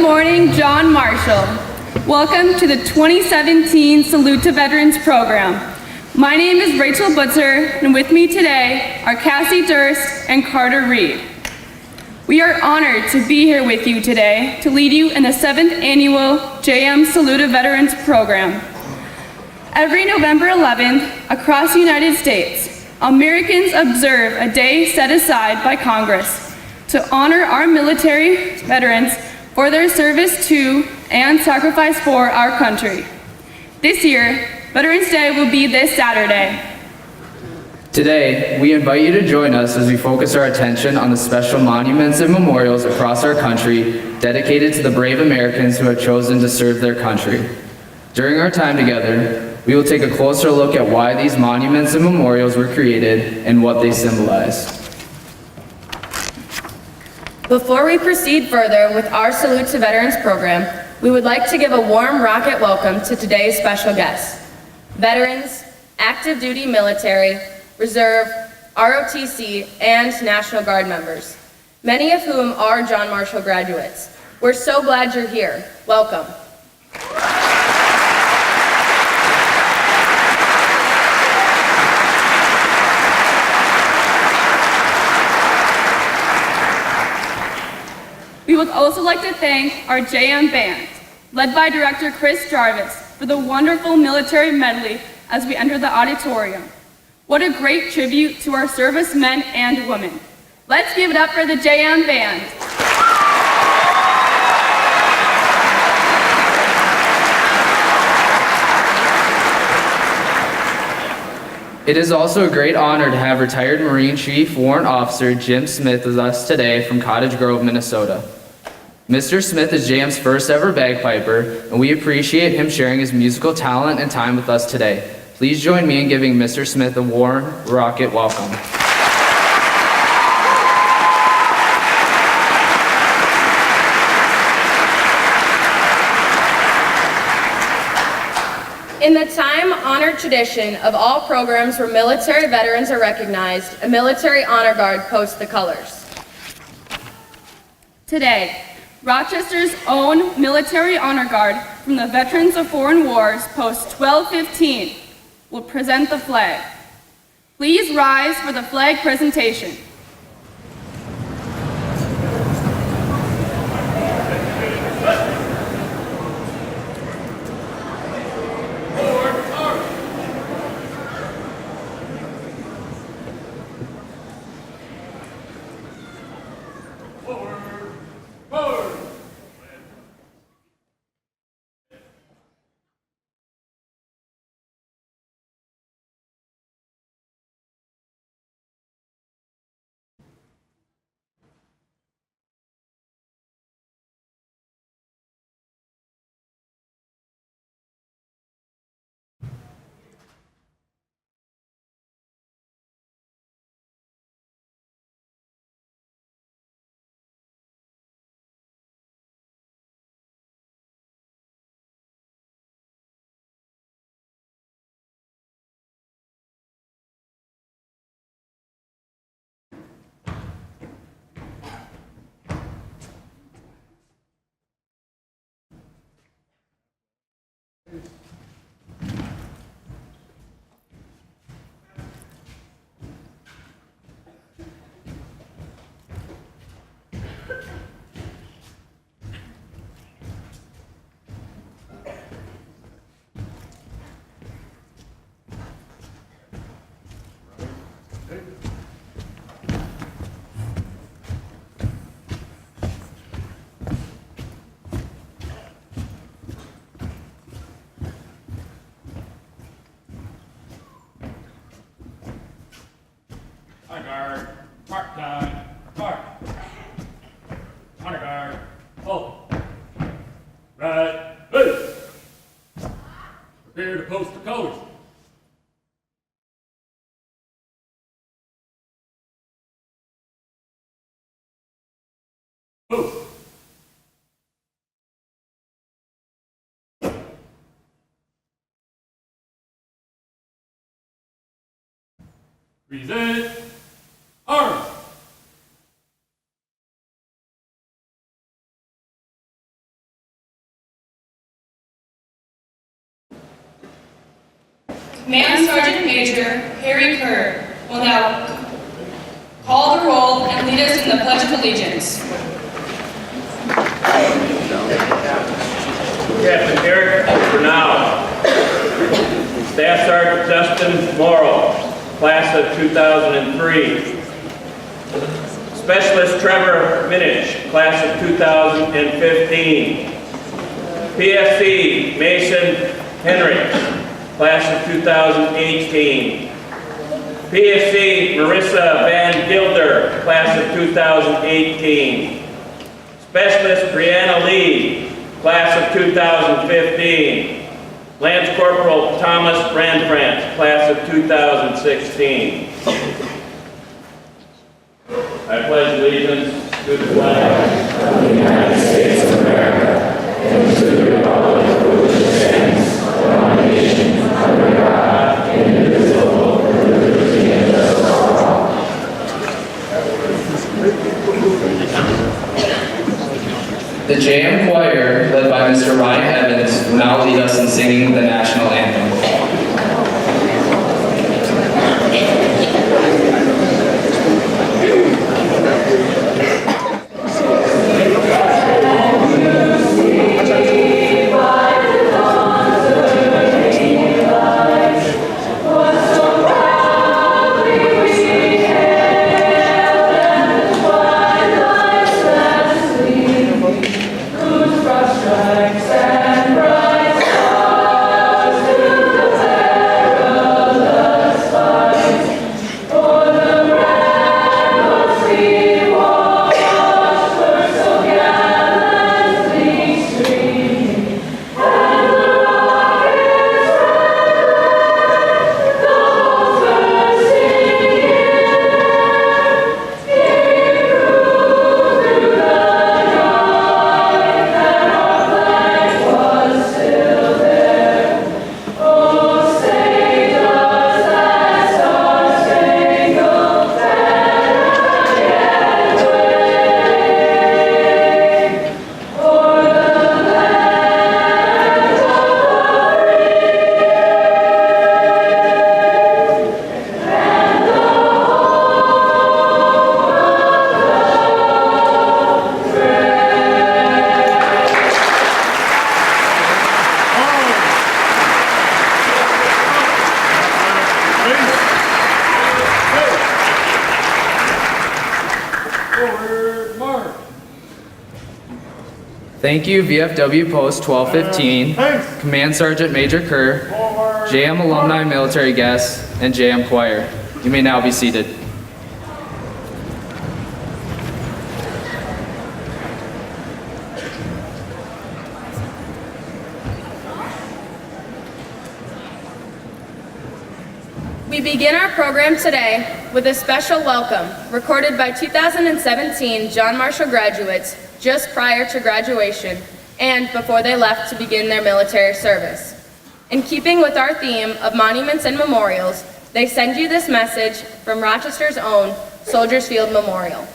morning, John Marshall. Welcome to the 2017 Salute to Veterans program. My name is Rachel Butzer, and with me today are Cassie Durst and Carter Reed. We are honored to be here with you today to lead you in the 7th annual JM Salute to Veterans program. Every November 11th, across the United States, Americans observe a day set aside by Congress to honor our military veterans for their service to and sacrifice for our country. This year, Veterans Day will be this Saturday. Today, we invite you to join us as we focus our attention on the special monuments and memorials across our country dedicated to the brave Americans who have chosen to serve their country. During our time together, we will take a closer look at why these monuments and memorials were created and what they symbolize. Before we proceed further with our Salute to Veterans program, we would like to give a warm rocket welcome to today's special guests. Veterans, active duty military, reserve, ROTC, and National Guard members, many of whom are John Marshall graduates. We're so glad you're here. Welcome. We would also like to thank our JM Band, led by Director Chris Jarvis, for the wonderful military medley as we enter the auditorium. What a great tribute to our servicemen and women. Let's give it up for the JM Band. It is also a great honor to have retired Marine Chief Warrant Officer Jim Smith with us today from Cottage Grove, Minnesota. Mr. Smith is JM's first ever bagpiper, and we appreciate him sharing his musical talent and time with us today. Please join me in giving Mr. Smith a warm rocket welcome. In the time-honored tradition of all programs where military veterans are recognized, a military honor guard posts the colors. Today, Rochester's own military honor guard from the Veterans of Foreign Wars, Post 1215, will present the flag. Please rise for the flag presentation. Honor guard, mark time, mark. Honor guard, hold. Right, move. Prepare to post the colors. Move. Present. Arms. Command Sergeant Major Harry Kerr will now call the roll and lead us in the Pledge of Allegiance. Captain Eric Bernal, Staff Sergeant Dustin Morrow, class of 2003. Specialist Trevor Minich, class of 2015. PFC Mason Henricks, class of 2018. PFC Marissa Van Gilder, class of 2018. Specialist Brianna Lee, class of 2015. Lance Corporal Thomas Brandfrant, class of 2016. I pledge allegiance to the flag of the United States of America and to the republic for which it stands, one nation, under God, indivisible, with liberty and justice for all. The JM Choir, led by Mr. Ryan Evans, will now lead us in singing the national anthem. Thank you, VFW Post 1215, Command Sergeant Major Kerr, JM Alumni Military Guests, and JM Choir. You may now be seated. We begin our program today with a special welcome recorded by 2017 John Marshall graduates just prior to graduation and before they left to begin their military service. In keeping with our theme of monuments and memorials, they send you this message from Rochester's own Soldiers Field Memorial.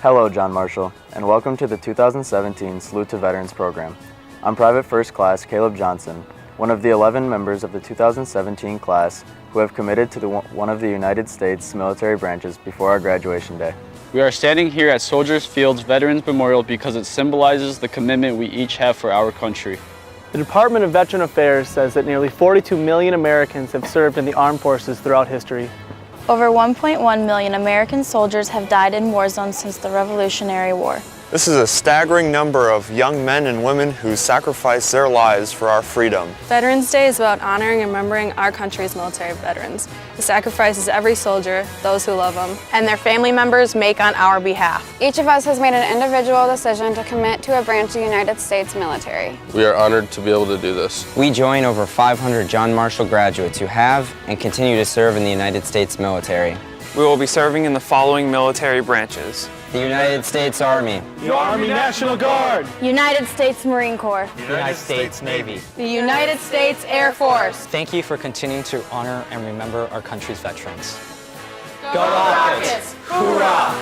Hello, John Marshall, and welcome to the 2017 Salute to Veterans program. I'm Private First Class Caleb Johnson, one of the 11 members of the 2017 class who have committed to one of the United States military branches before our graduation day. We are standing here at Soldiers Field's Veterans Memorial because it symbolizes the commitment we each have for our country. The Department of Veteran Affairs says that nearly 42 million Americans have served in the armed forces throughout history. Over 1.1 million American soldiers have died in war zones since the Revolutionary War. This is a staggering number of young men and women who sacrificed their lives for our freedom. Veterans Day is about honoring and remembering our country's military veterans, the sacrifices every soldier, those who love them, and their family members make on our behalf. Each of us has made an individual decision to commit to a branch of the United States military. We are honored to be able to do this. We join over 500 John Marshall graduates who have and continue to serve in the United States military. We will be serving in the following military branches: The United States Army. The Army National Guard. United States Marine Corps. The United States Navy. The United States Air Force. Thank you for continuing to honor and remember our country's veterans. Go Rockets! Hoorah!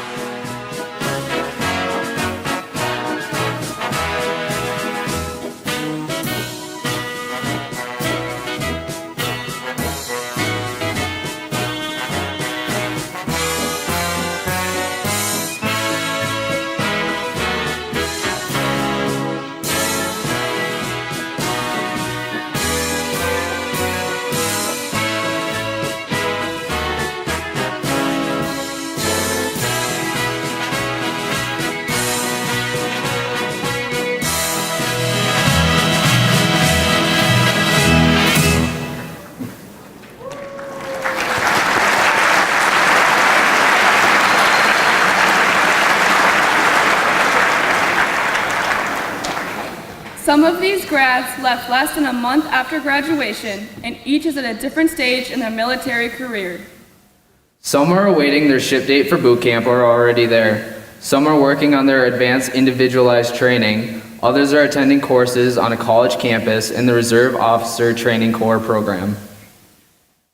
Some of these grads left less than a month after graduation, and each is at a different stage in their military career. Some are awaiting their ship date for boot camp or are already there. Some are working on their advanced individualized training. Others are attending courses on a college campus in the Reserve Officer Training Corps program.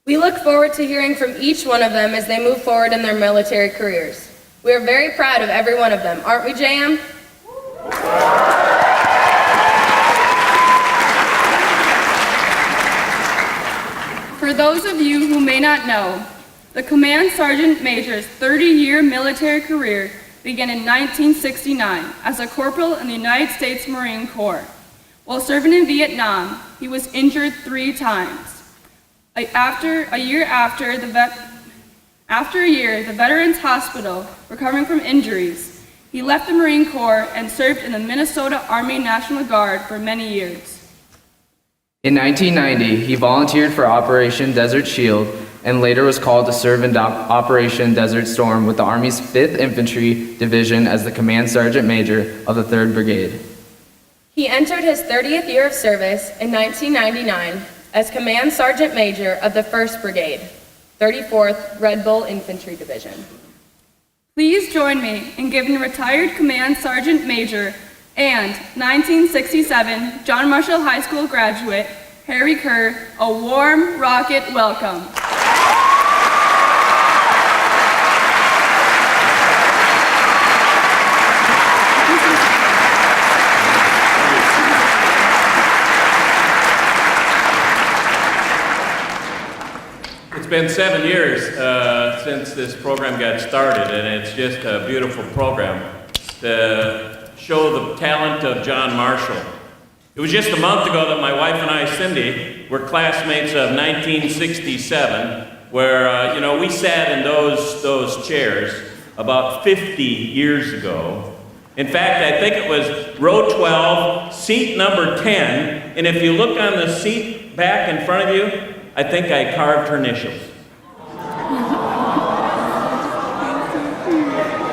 We look forward to hearing from each one of them as they move forward in their military careers. We are very proud of every one of them, aren't we, JM? For those of you who may not know, the Command Sergeant Major's 30-year military career began in 1969 as a corporal in the United States Marine Corps. While serving in Vietnam, he was injured 3 times. After a year, the Veterans Hospital, recovering from injuries, he left the Marine Corps and served in the Minnesota Army National Guard for many years. In 1990, he volunteered for Operation Desert Shield and later was called to serve in Operation Desert Storm with the Army's 5th Infantry Division as the Command Sergeant Major of the 3rd Brigade. He entered his 30th year of service in 1999 as Command Sergeant Major of the 1st Brigade, 34th Red Bull Infantry Division. Please join me in giving retired Command Sergeant Major and 1967 John Marshall High School graduate, Harry Kerr, a warm rocket welcome. It's been 7 years since this program got started, and it's just a beautiful program to show the talent of John Marshall. It was just a month ago that my wife and I, Cindy, were classmates of 1967, where we sat in those chairs about 50 years ago. In fact, I think it was row 12, seat number 10, and if you look on the seat back in front of you, I think I carved her initials.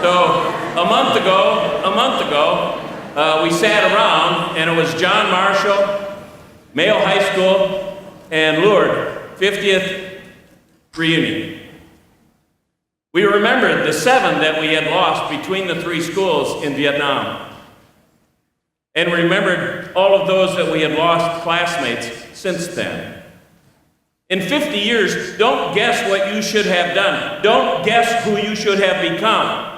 So a month ago, we sat around, and it was John Marshall, Mayo High School, and Lourdes 50th reunion. We remembered the 7 that we had lost between the 3 schools in Vietnam. And we remembered all of those that we had lost classmates since then. In 50 years, don't guess what you should have done. Don't guess who you should have become.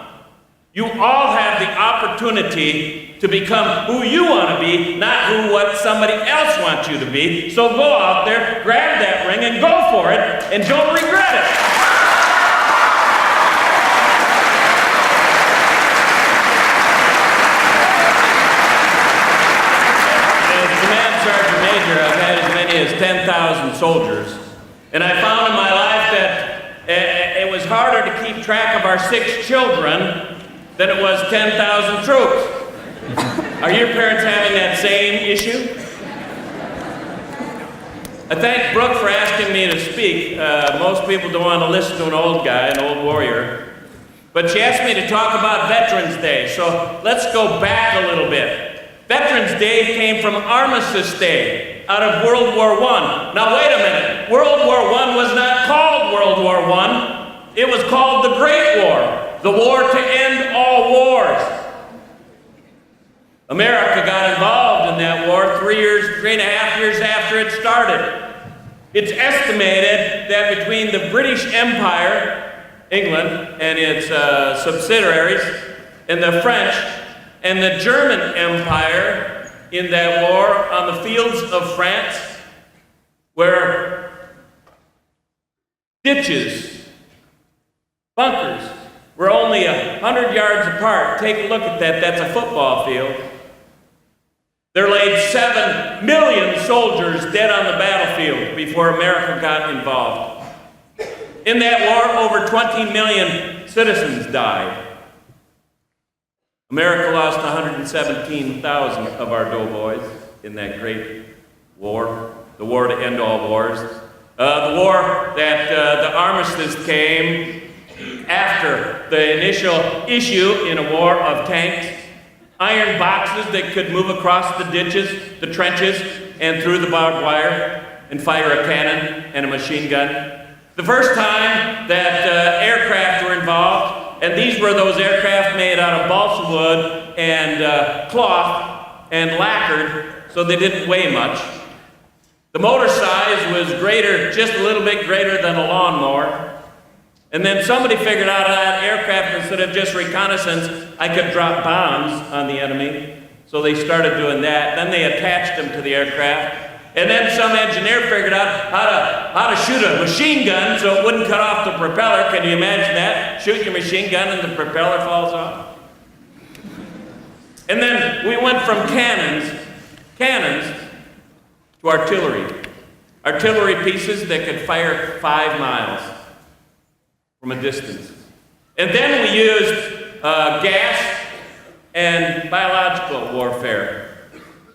You all have the opportunity to become who you want to be, not what somebody else wants you to be. So go out there, grab that ring, and go for it, and don't regret it. As Command Sergeant Major, I've had as many as 10,000 soldiers, and I found in my life that it was harder to keep track of our 6 children than it was 10,000 troops. Are your parents having that same issue? I thank Brooke for asking me to speak. Most people don't want to listen to an old guy, an old warrior. But she asked me to talk about Veterans Day, so let's go back a little bit. Veterans Day came from Armistice Day out of World War I. Now wait a minute, World War I was not called World War I, it was called the Great War. the war to end all wars. America got involved in that war 3.5 years after it started. It's estimated that between the British Empire, England, and its subsidiaries, and the French, and the German Empire in that war on the fields of France, where ditches, bunkers, were only 100 yards apart. Take a look at that, that's a football field. There laid 7 million soldiers dead on the battlefield before America got involved. In that war, over 20 million citizens died. America lost 117,000 of our doughboys in that great war, the war to end all wars. The war that the armistice came after the initial issue in a war of tanks, iron boxes that could move across the ditches, the trenches, and through the barbed wire and fire a cannon and a machine gun. The first time that aircraft were involved, and these were those aircraft made out of balsa wood and cloth and lacquered, so they didn't weigh much. The motor size was greater, just a little bit greater than a lawnmower. And then somebody figured out that aircraft, instead of just reconnaissance, I could drop bombs on the enemy. So they started doing that. Then they attached them to the aircraft. And then some engineer figured out how to shoot a machine gun so it wouldn't cut off the propeller. Can you imagine that? Shoot your machine gun and the propeller falls off. And then we went from cannons to artillery. Artillery pieces that could fire 5 miles from a distance. And then we used gas and biological warfare,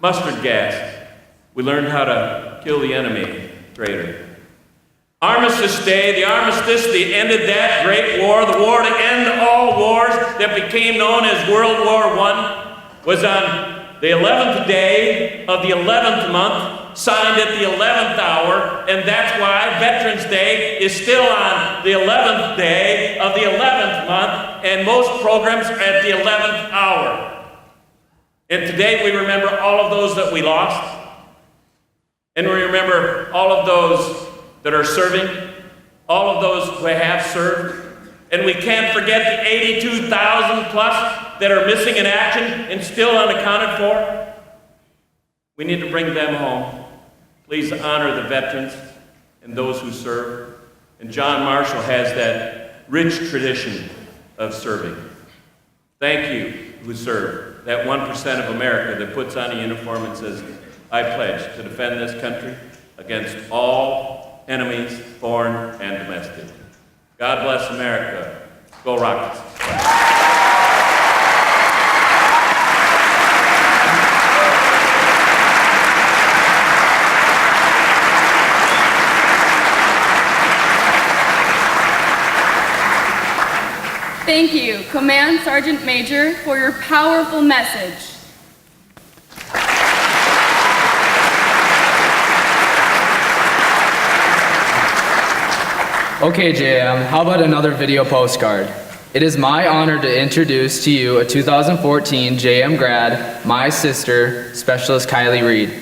mustard gas. We learned how to kill the enemy greater. Armistice Day, the armistice that ended that great war, the war to end all wars that became known as World War I, was on the 11th day of the 11th month, signed at the 11th hour, and that's why Veterans Day is still on the 11th day of the 11th month, and most programs are at the 11th hour. And today we remember all of those that we lost, and we remember all of those that are serving, all of those who have served, and we can't forget the 82,000 plus that are missing in action and still unaccounted for. We need to bring them home. Please honor the veterans and those who serve. And John Marshall has that rich tradition of serving. Thank you who serve, that 1% of America that puts on a uniform and says, I pledge to defend this country against all enemies, foreign and domestic. God bless America. Go Rockets. Thank you, Command Sergeant Major, for your powerful message. Okay, JM, how about another video postcard? It is my honor to introduce to you a 2014 JM grad, my sister, Specialist Kylie Reed.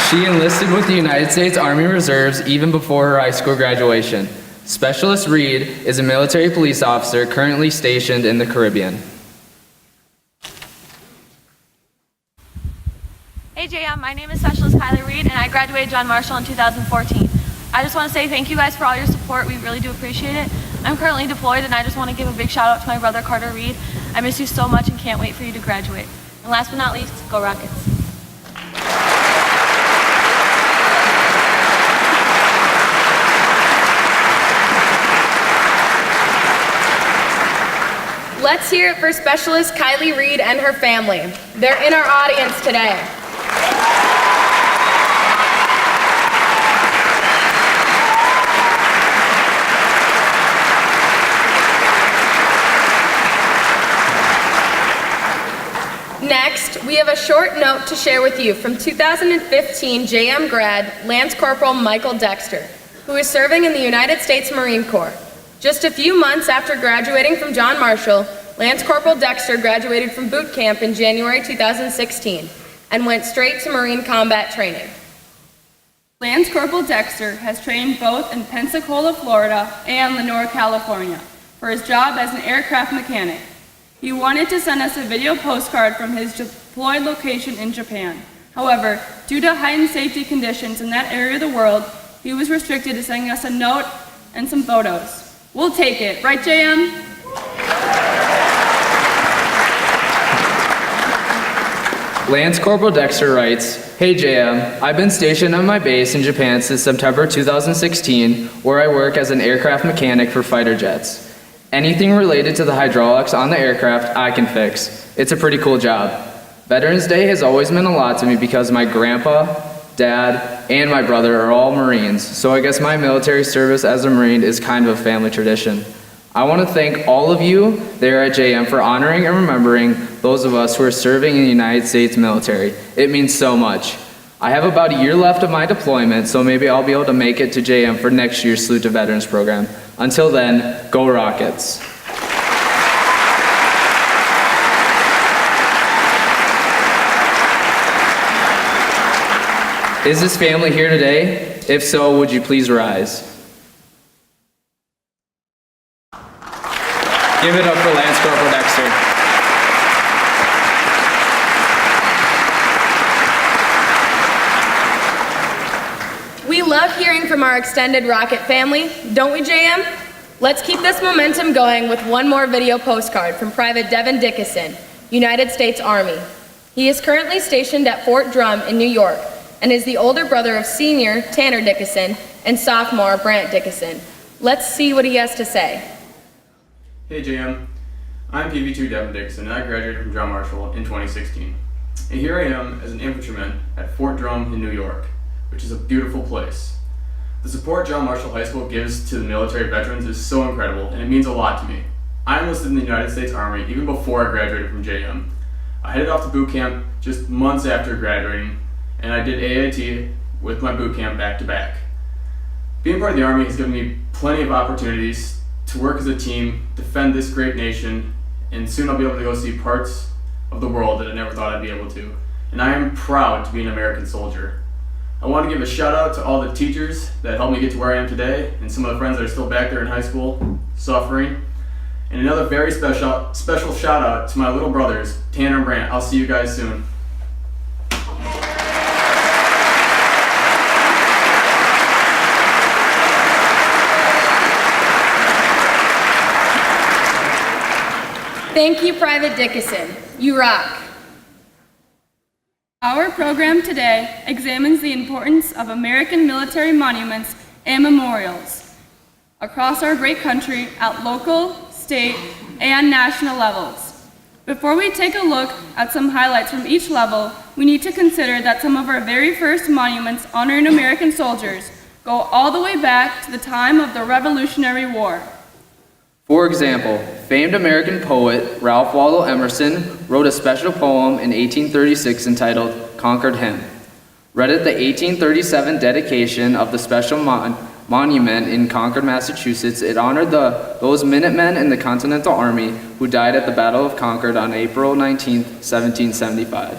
She enlisted with the United States Army Reserves even before her high school graduation. Specialist Reed is a military police officer currently stationed in the Caribbean. Hey JM, my name is Specialist Kylie Reed and I graduated John Marshall in 2014. I just want to say thank you guys for all your support. We really do appreciate it. I'm currently deployed and I just want to give a big shout out to my brother Carter Reed. I miss you so much and can't wait for you to graduate. And last but not least, go Rockets. Let's hear it for Specialist Kylie Reed and her family. They're in our audience today. Next, we have a short note to share with you from 2015 JM grad Lance Corporal Michael Dexter, who is serving in the United States Marine Corps. Just a few months after graduating from John Marshall, Lance Corporal Dexter graduated from boot camp in January 2016 and went straight to Marine combat training. Lance Corporal Dexter has trained both in Pensacola, Florida and Lenore, California for his job as an aircraft mechanic. He wanted to send us a video postcard from his deployed location in Japan. However, due to heightened safety conditions in that area of the world, he was restricted to sending us a note and some photos. We'll take it, right, JM? Lance Corporal Dexter writes, "Hey JM, I've been stationed on my base in Japan since September 2016, where I work as an aircraft mechanic for fighter jets. Anything related to the hydraulics on the aircraft, I can fix. It's a pretty cool job. Veterans Day has always meant a lot to me because my grandpa, dad, and my brother are all Marines, so I guess my military service as a Marine is kind of a family tradition. I want to thank all of you there at JM for honoring and remembering those of us who are serving in the United States military. It means so much. I have about a year left of my deployment, so maybe I'll be able to make it to JM for next year's Salute to Veterans program. Until then, go Rockets." Is this family here today? If so, would you please rise? Give it up for Lance Corporal Dexter. We love hearing from our extended Rocket family, don't we, JM? Let's keep this momentum going with one more video postcard from Private Devin Dickinson, United States Army. He is currently stationed at Fort Drum in New York and is the older brother of senior Tanner Dickinson and sophomore Brant Dickinson. Let's see what he has to say. Hey JM, I'm PV2 Devin Dixon and I graduated from John Marshall in 2016. And here I am as an infantryman at Fort Drum in New York, which is a beautiful place. The support John Marshall High School gives to the military veterans is so incredible and it means a lot to me. I enlisted in the United States Army even before I graduated from JM. I headed off to boot camp just months after graduating and I did AIT with my boot camp back to back. Being part of the Army has given me plenty of opportunities to work as a team, defend this great nation, and soon I'll be able to go see parts of the world that I never thought I'd be able to. And I am proud to be an American soldier. I want to give a shout out to all the teachers that helped me get to where I am today, and some of the friends that are still back there in high school suffering. And another very special shout out to my little brothers, Tanner and Brant. I'll see you guys soon. Thank you, Private Dickinson. You rock. Our program today examines the importance of American military monuments and memorials across our great country at local, state, and national levels. Before we take a look at some highlights from each level, we need to consider that some of our very first monuments honoring American soldiers go all the way back to the time of the Revolutionary War. For example, famed American poet Ralph Waldo Emerson wrote a special poem in 1836 entitled Concord Hymn. Read at the 1837 dedication of the special monument in Concord, Massachusetts, it honored those Minutemen in the Continental Army who died at the Battle of Concord on April 19, 1775.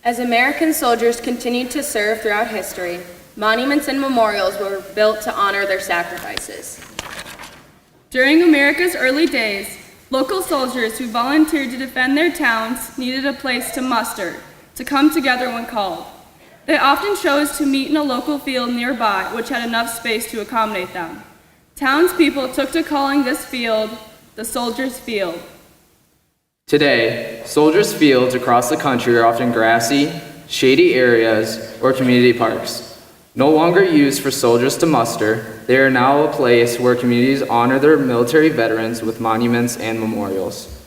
As American soldiers continued to serve throughout history, monuments and memorials were built to honor their sacrifices. During America's early days, local soldiers who volunteered to defend their towns needed a place to muster, to come together when called. They often chose to meet in a local field nearby, which had enough space to accommodate them. Townspeople took to calling this field the Soldiers' Field. Today, soldiers' fields across the country are often grassy, shady areas, or community parks. No longer used for soldiers to muster, they are now a place where communities honor their military veterans with monuments and memorials.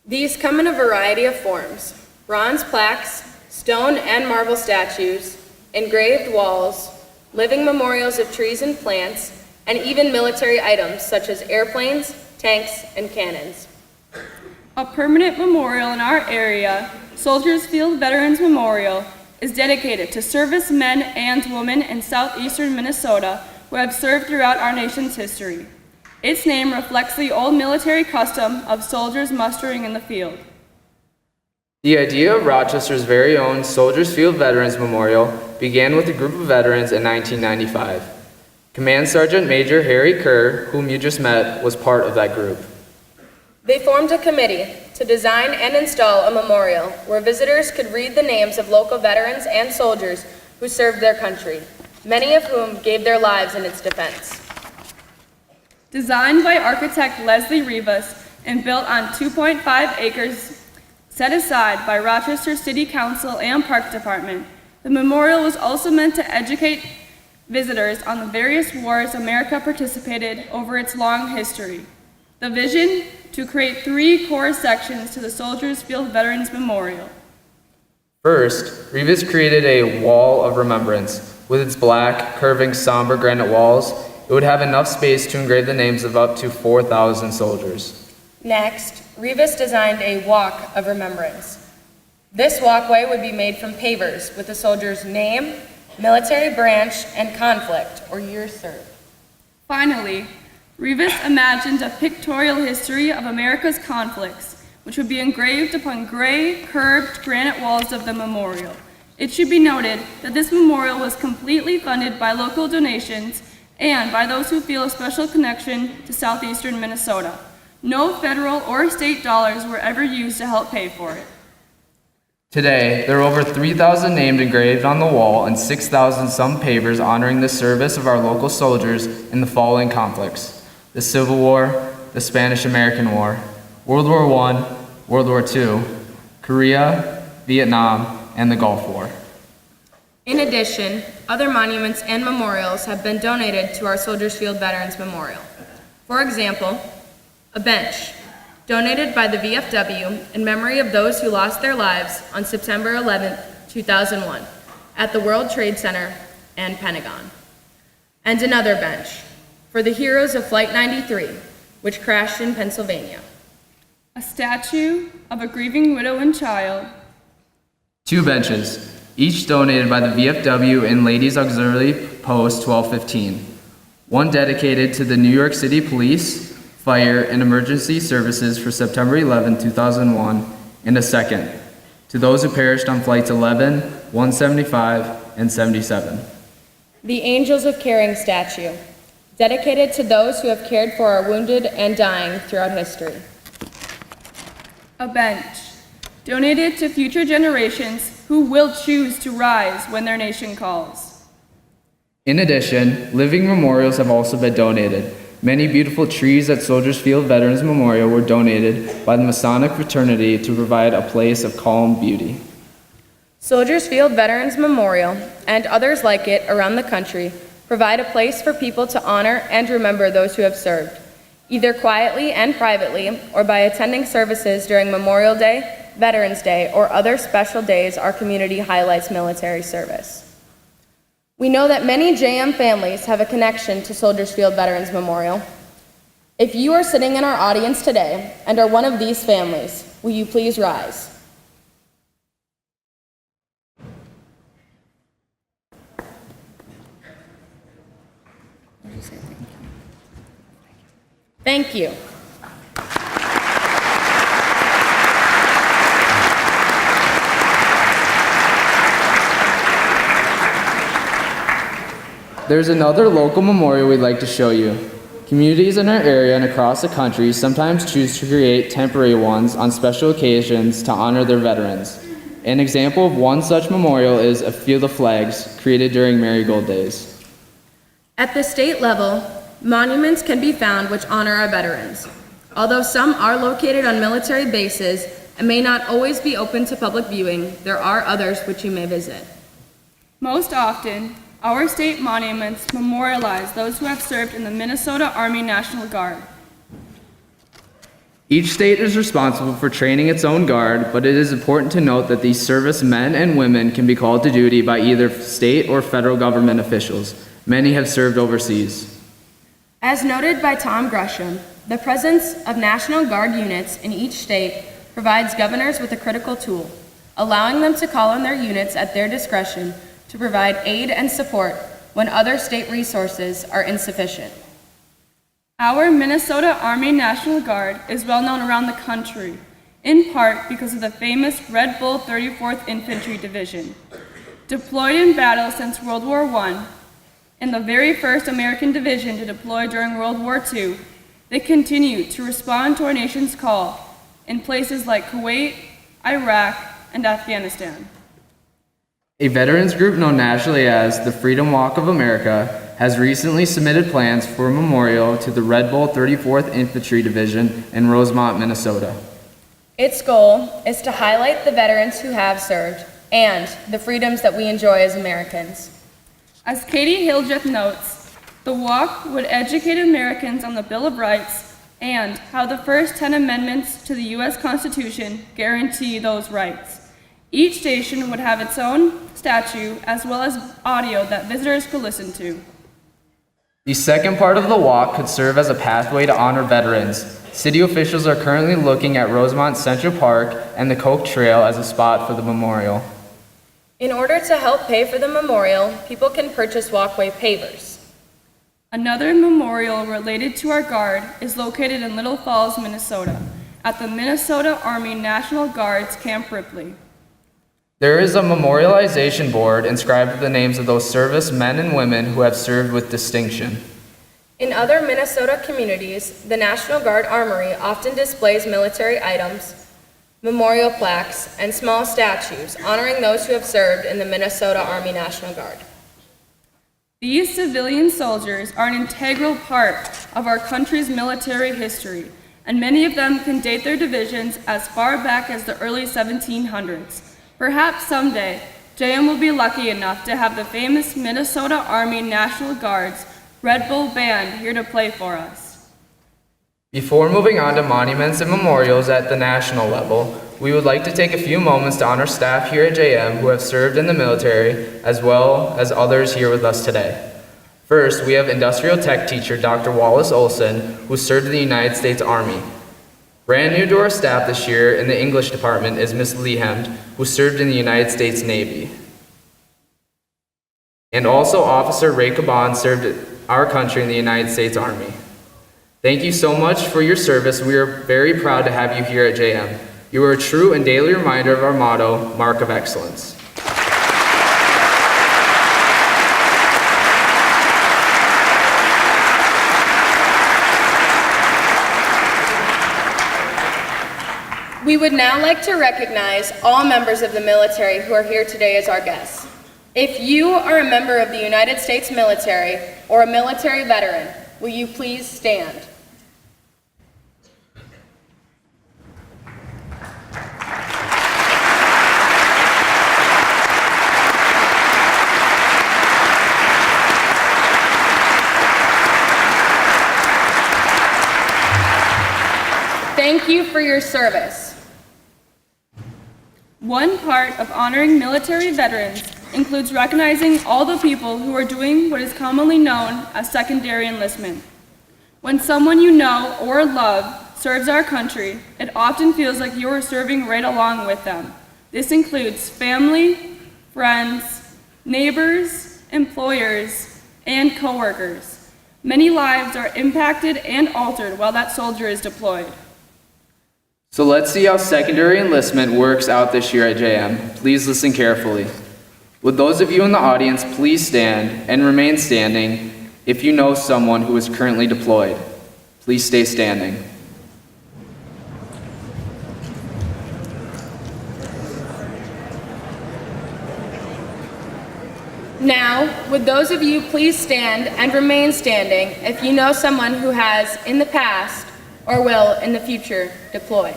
These come in a variety of forms: bronze plaques, stone and marble statues, engraved walls, living memorials of trees and plants, and even military items such as airplanes, tanks, and cannons. A permanent memorial in our area Soldiers Field Veterans Memorial is dedicated to servicemen and women in southeastern Minnesota who have served throughout our nation's history. Its name reflects the old military custom of soldiers mustering in the field. The idea of Rochester's very own Soldiers Field Veterans Memorial began with a group of veterans in 1995. Command Sergeant Major Harry Kerr, whom you just met, was part of that group. They formed a committee to design and install a memorial where visitors could read the names of local veterans and soldiers who served their country, many of whom gave their lives in its defense. Designed by architect Leslie Rivas and built on 2.5 acres set aside by Rochester City Council and Park Department, the memorial was also meant to educate visitors on the various wars America participated over its long history. The vision: to create 3 core sections to the Soldiers Field Veterans Memorial. First, Rivas created a wall of remembrance. With its black, curving, somber granite walls, it would have enough space to engrave the names of up to 4,000 soldiers. Next, Rivas designed a walk of remembrance. This walkway would be made from pavers with the soldier's name, military branch, and conflict, or year served. Finally, Rivas imagined a pictorial history of America's conflicts, which would be engraved upon gray, curved granite walls of the memorial. It should be noted that this memorial was completely funded by local donations and by those who feel a special connection to southeastern Minnesota. No federal or state dollars were ever used to help pay for it. Today, there are over 3,000 names engraved on the wall and 6,000 some pavers honoring the service of our local soldiers in the following conflicts: the Civil War, the Spanish-American War, World War I, World War II, Korea, Vietnam, and the Gulf War. In addition, other monuments and memorials have been donated to our Soldiers Field Veterans Memorial. For example, a bench, donated by the VFW in memory of those who lost their lives on September 11, 2001, at the World Trade Center and Pentagon. And another bench, for the heroes of Flight 93, which crashed in Pennsylvania. A statue of a grieving widow and child. 2 benches, each donated by the VFW and Ladies Auxiliary Post 1215. One dedicated to the New York City Police, Fire, and Emergency Services for September 11, 2001, and a second to those who perished on Flights 11, 175, and 77. The Angels of Caring statue, dedicated to those who have cared for our wounded and dying throughout history. A bench, donated to future generations who will choose to rise when their nation calls. In addition, living memorials have also been donated. Many beautiful trees at Soldiers Field Veterans Memorial were donated by the Masonic fraternity to provide a place of calm beauty. Soldiers Field Veterans Memorial and others like it around the country provide a place for people to honor and remember those who have served, either quietly and privately or by attending services during Memorial Day, Veterans Day, or other special days our community highlights military service. We know that many JM families have a connection to Soldiers Field Veterans Memorial. If you are sitting in our audience today and are one of these families, will you please rise? Thank you. There's another local memorial we'd like to show you. Communities in our area and across the country sometimes choose to create temporary ones on special occasions to honor their veterans. An example of one such memorial is a Field of Flags created during Marigold Days. At the state level, monuments can be found which honor our veterans. Although some are located on military bases and may not always be open to public viewing, there are others which you may visit. Most often, our state monuments memorialize those who have served in the Minnesota Army National Guard. Each state is responsible for training its own guard, but it is important to note that these service men and women can be called to duty by either state or federal government officials. Many have served overseas. As noted by Tom Gresham, the presence of National Guard units in each state provides governors with a critical tool. allowing them to call on their units at their discretion to provide aid and support when other state resources are insufficient. Our Minnesota Army National Guard is well known around the country, in part because of the famous Red Bull 34th Infantry Division. Deployed in battle since World War I, and the very first American division to deploy during World War II, they continue to respond to our nation's call in places like Kuwait, Iraq, and Afghanistan. A veterans group known nationally as the Freedom Walk of America has recently submitted plans for a memorial to the Red Bull 34th Infantry Division in Rosemont, Minnesota. Its goal is to highlight the veterans who have served and the freedoms that we enjoy as Americans. As Katie Hildreth notes, the walk would educate Americans on the Bill of Rights and how the first 10 amendments to the U.S. Constitution guarantee those rights. Each station would have its own statue as well as audio that visitors could listen to. The second part of the walk could serve as a pathway to honor veterans. City officials are currently looking at Rosemont Central Park and the Coke Trail as a spot for the memorial. In order to help pay for the memorial, people can purchase walkway pavers. Another memorial related to our Guard is located in Little Falls, Minnesota, at the Minnesota Army National Guard's Camp Ripley. There is a memorialization board inscribed with the names of those service men and women who have served with distinction. In other Minnesota communities, the National Guard Armory often displays military items, memorial plaques, and small statues honoring those who have served in the Minnesota Army National Guard. These civilian soldiers are an integral part of our country's military history, and many of them can date their divisions as far back as the early 1700s. Perhaps someday, JM will be lucky enough to have the famous Minnesota Army National Guard's Red Bull Band here to play for us. Before moving on to monuments and memorials at the national level, we would like to take a few moments to honor staff here at JM who have served in the military, as well as others here with us today. First, we have industrial tech teacher Dr. Wallace Olson, who served in the United States Army. Brand new to our staff this year in the English department is Miss Lehemd, who served in the United States Navy. And also Officer Ray Caban served our country in the United States Army. Thank you so much for your service. We are very proud to have you here at JM. You are a true and daily reminder of our motto, Mark of Excellence. We would now like to recognize all members of the military who are here today as our guests. If you are a member of the United States military or a military veteran, will you please stand? Thank you for your service. One part of honoring military veterans includes recognizing all the people who are doing what is commonly known as secondary enlistment. When someone you know or love serves our country, it often feels like you are serving right along with them. This includes family, friends, neighbors, employers, and coworkers. Many lives are impacted and altered while that soldier is deployed. So let's see how secondary enlistment works out this year at JM. Please listen carefully. Would those of you in the audience please stand and remain standing if you know someone who is currently deployed? Please stay standing. Now, would those of you please stand and remain standing if you know someone who has, in the past, or will, in the future, deploy?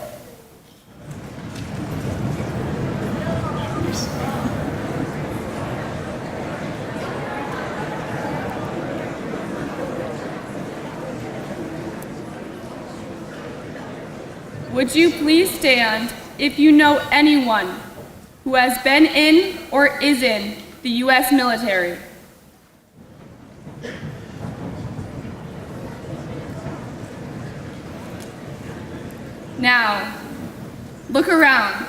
Would you please stand if you know anyone who has been in or is in the U.S. military? Now, look around.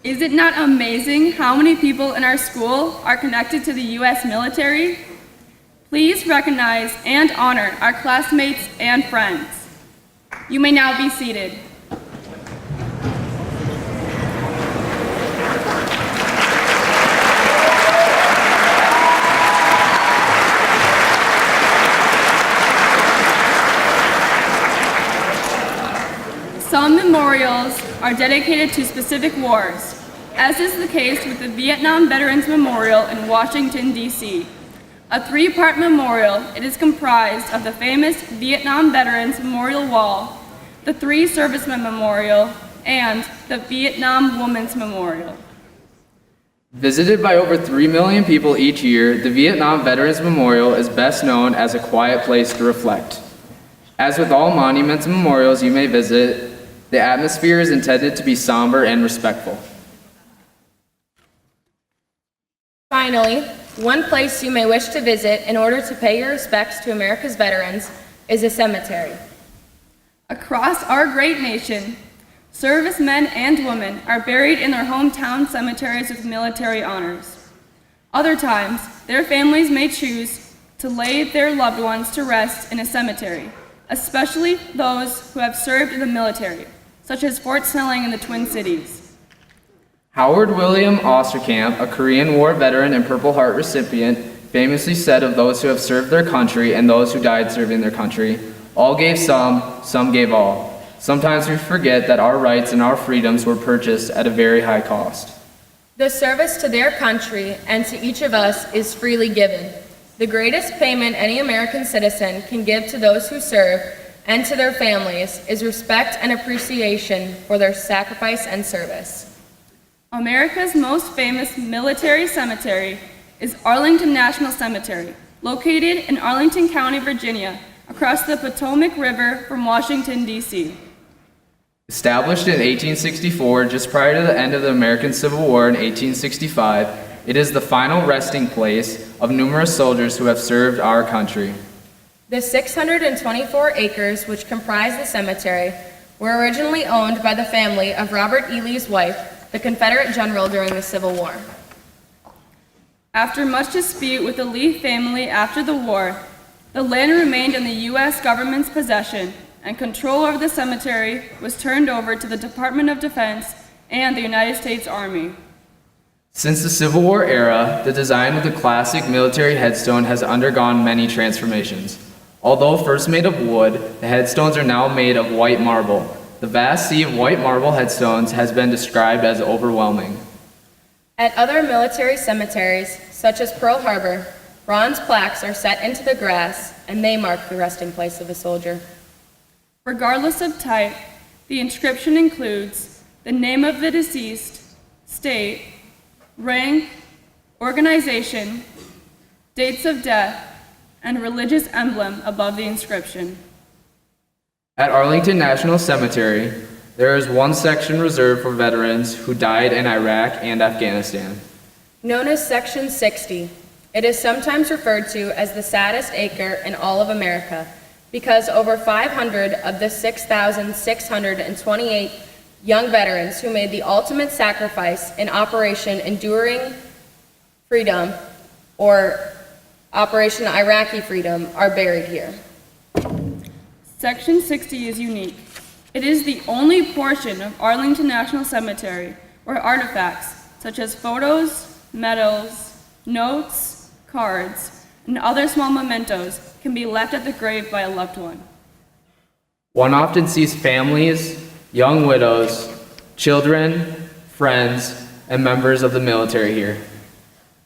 Is it not amazing how many people in our school are connected to the U.S. military? Please recognize and honor our classmates and friends. You may now be seated. Some memorials are dedicated to specific wars, as is the case with the Vietnam Veterans Memorial in Washington, D.C. A three-part memorial, it is comprised of the famous Vietnam Veterans Memorial Wall, the Three Servicemen Memorial, and the Vietnam Women's Memorial. Visited by over 3 million people each year, the Vietnam Veterans Memorial is best known as a quiet place to reflect. As with all monuments and memorials you may visit, the atmosphere is intended to be somber and respectful. Finally, one place you may wish to visit in order to pay your respects to America's veterans is a cemetery. Across our great nation, servicemen and women are buried in their hometown cemeteries with military honors. Other times, their families may choose to lay their loved ones to rest in a cemetery, especially those who have served in the military, such as Fort Snelling in the Twin Cities. Howard William Osterkamp, a Korean War veteran and Purple Heart recipient, famously said of those who have served their country and those who died serving their country, all gave some gave all. Sometimes we forget that our rights and our freedoms were purchased at a very high cost. The service to their country and to each of us is freely given. The greatest payment any American citizen can give to those who serve and to their families is respect and appreciation for their sacrifice and service. America's most famous military cemetery is Arlington National Cemetery, located in Arlington County, Virginia, across the Potomac River from Washington, D.C. Established in 1864, just prior to the end of the American Civil War in 1865, it is the final resting place of numerous soldiers who have served our country. The 624 acres which comprise the cemetery were originally owned by the family of Robert E. Lee's wife, the Confederate general during the Civil War. After much dispute with the Lee family after the war, the land remained in the U.S. government's possession, and control over the cemetery was turned over to the Department of Defense and the United States Army. Since the Civil War era, the design of the classic military headstone has undergone many transformations. Although first made of wood, the headstones are now made of white marble. The vast sea of white marble headstones has been described as overwhelming. At other military cemeteries, such as Pearl Harbor, bronze plaques are set into the grass, and they mark the resting place of a soldier. Regardless of type, the inscription includes the name of the deceased, state, rank, organization, dates of death, and religious emblem above the inscription. At Arlington National Cemetery, there is one section reserved for veterans who died in Iraq and Afghanistan. Known as Section 60, it is sometimes referred to as the saddest acre in all of America because over 500 of the 6,628 young veterans who made the ultimate sacrifice in Operation Enduring Freedom or Operation Iraqi Freedom are buried here. Section 60 is unique. It is the only portion of Arlington National Cemetery where artifacts such as photos, medals, notes, cards, and other small mementos can be left at the grave by a loved one. One often sees families, young widows, children, friends, and members of the military here.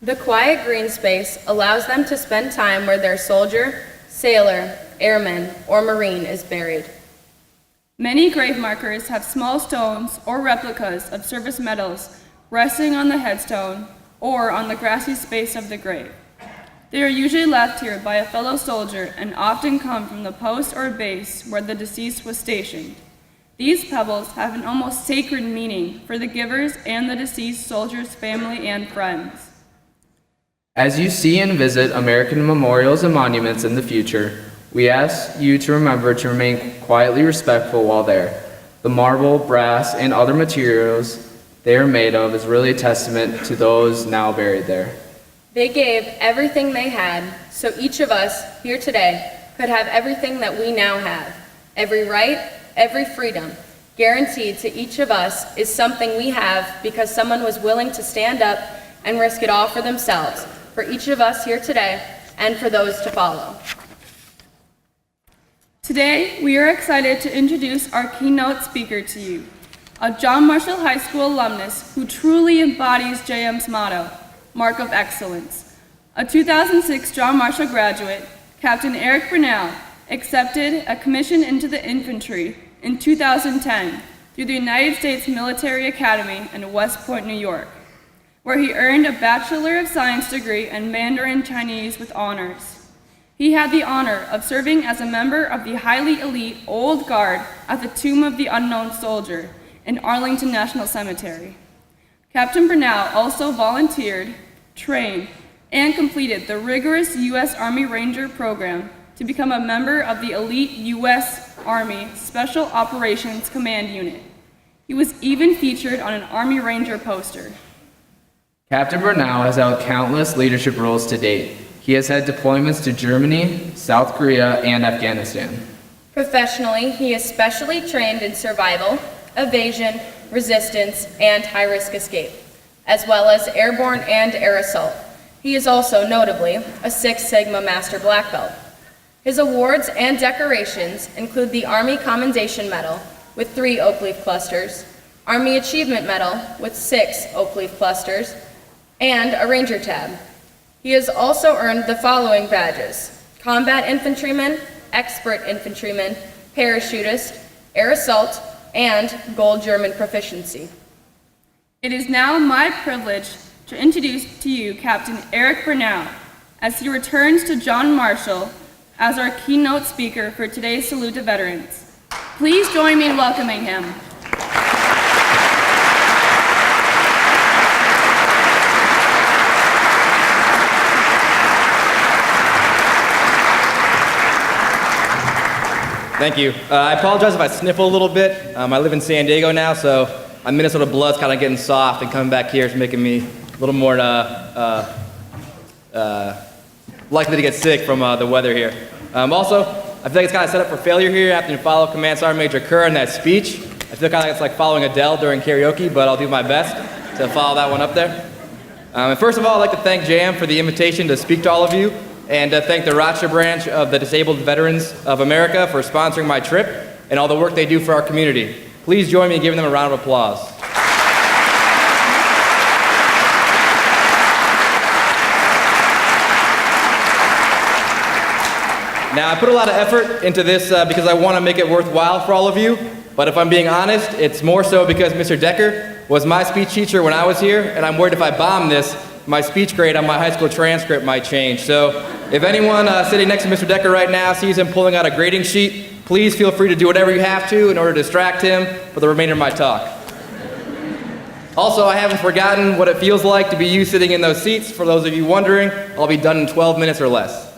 The quiet green space allows them to spend time where their soldier, sailor, airman, or Marine is buried. Many grave markers have small stones or replicas of service medals resting on the headstone or on the grassy space of the grave. They are usually left here by a fellow soldier and often come from the post or base where the deceased was stationed. These pebbles have an almost sacred meaning for the givers and the deceased soldier's family and friends. As you see and visit American memorials and monuments in the future, we ask you to remember to remain quietly respectful while there. The marble, brass, and other materials they are made of is really a testament to those now buried there. They gave everything they had so each of us here today could have everything that we now have. Every right, every freedom guaranteed to each of us is something we have because someone was willing to stand up and risk it all for themselves, for each of us here today and for those to follow. Today, we are excited to introduce our keynote speaker to you, a John Marshall High School alumnus who truly embodies JM's motto, Mark of Excellence. A 2006 John Marshall graduate, Captain Eric Brunel accepted a commission into the infantry in 2010 through the United States Military Academy in West Point, New York, where he earned a Bachelor of Science degree in Mandarin Chinese with honors. He had the honor of serving as a member of the highly elite Old Guard at the Tomb of the Unknown Soldier in Arlington National Cemetery. Captain Brunel also volunteered, trained, and completed the rigorous U.S. Army Ranger program to become a member of the elite U.S. Army Special Operations Command Unit. He was even featured on an Army Ranger poster. Captain Brunel has held countless leadership roles to date. He has had deployments to Germany, South Korea, and Afghanistan. Professionally, he is specially trained in survival, evasion, resistance, and high-risk escape, as well as airborne and air assault. He is also notably a Six Sigma Master Black Belt. His awards and decorations include the Army Commendation Medal with 3 oak leaf clusters, Army Achievement Medal with 6 oak leaf clusters, and a Ranger Tab. He has also earned the following badges: Combat Infantryman, Expert Infantryman, Parachutist, Air Assault, and Gold German Proficiency. It is now my privilege to introduce to you Captain Eric Brunel as he returns to John Marshall as our keynote speaker for today's Salute to Veterans. Please join me in welcoming him. Thank you. I apologize if I sniffle a little bit. I live in San Diego now, so my Minnesota blood's kind of getting soft, and coming back here is making me a little more likely to get sick from the weather here. Also, I feel like it's kind of set up for failure here after you follow Command Sergeant Major Kerr in that speech. I feel kind of like it's like following Adele during karaoke, but I'll do my best to follow that one up there. And first of all, I'd like to thank JAM for the invitation to speak to all of you, and thank the Rochester branch of the Disabled Veterans of America for sponsoring my trip and all the work they do for our community. Please join me in giving them a round of applause. Now, I put a lot of effort into this because I want to make it worthwhile for all of you, but if I'm being honest, it's more so because Mr. Decker was my speech teacher when I was here, and I'm worried if I bomb this, my speech grade on my high school transcript might change. So if anyone sitting next to Mr. Decker right now sees him pulling out a grading sheet, please feel free to do whatever you have to in order to distract him for the remainder of my talk. Also, I haven't forgotten what it feels like to be you sitting in those seats. For those of you wondering, I'll be done in 12 minutes or less.